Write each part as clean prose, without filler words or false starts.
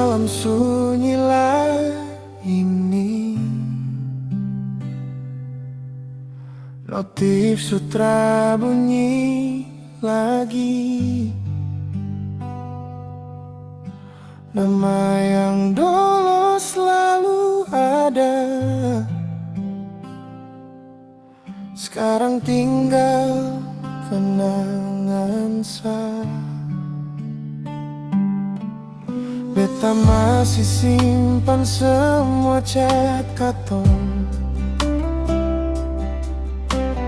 malam sunyilah ini, notif sutra bunyi lagi. Nama yang dulu selalu ada, sekarang tinggal kenangan sah. Beta masih simpan semua chat katong,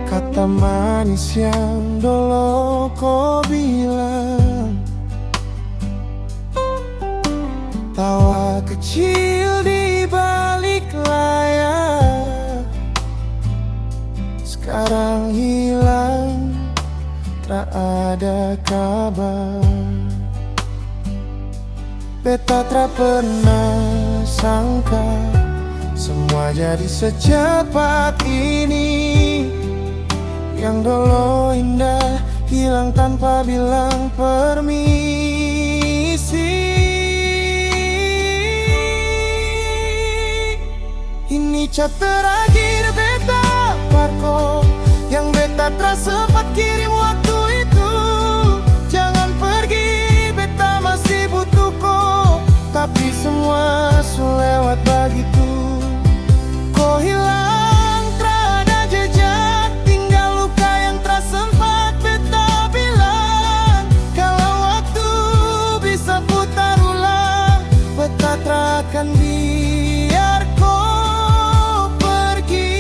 kata manis yang dulu kau bilang, tawa kecil di balik layar, sekarang hilang, tak ada kabar. Beta tak pernah sangka semua jadi secepat ini. Yang dulu indah hilang tanpa bilang permisi. Ini chat terakhir beta Marco, yang beta tak sempat kirim waktu itu. Jangan pergi, beta masih butuh kau, tapi semua lewat begitu. Kau hilang, tak ada jejak, tinggal luka yang tak sempat beta bilang. Kalau waktu bisa putar ulang, beta tak akan biar kau pergi.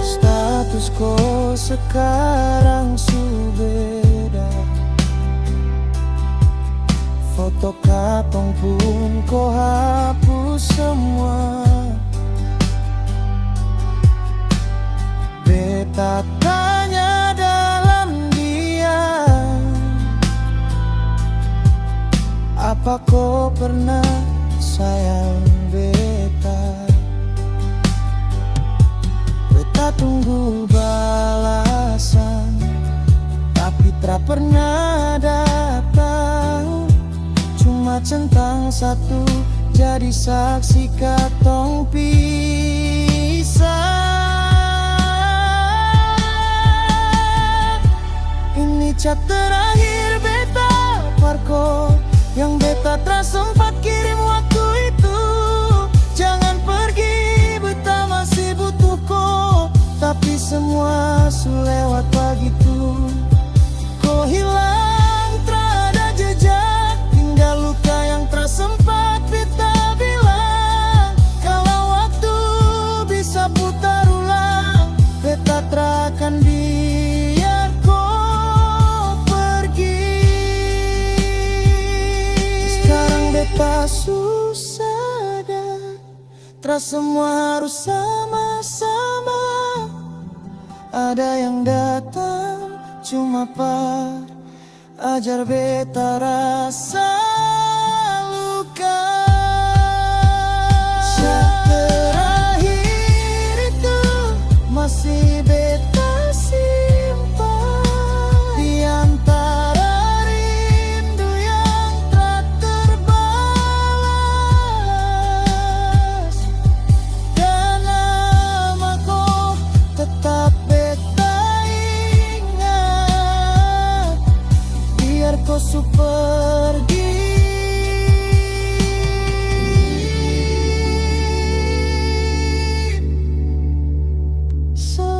Statusku sekarang subeda, foto katong pun kau hapus semua. Beta tanya dalam diam, apa kau pernah sayang beta? Beta tunggu balasan, tapi tak pernah datang. Cuma centang satu jadi saksi katong pisah. Ini chat terakhir beta Marco, yang beta tak sempat kirim waktu itu. Jangan pergi, beta masih butuh kau, tapi semua lewat begitu. Kau hilang, tak ada jejak, tinggal luka yang tak sempat beta bilang. Kalau waktu bisa putar ulang, beta tak akan biar kau pergi. Sekarang beta susah dan terus semua harus sama-sama. Ada yang datang cuma par ajar beta rasa luka. Chat terakhir itu masih beta simpan di antara rindu yang tak terbalas. Dan namaku tetap kau pergi. So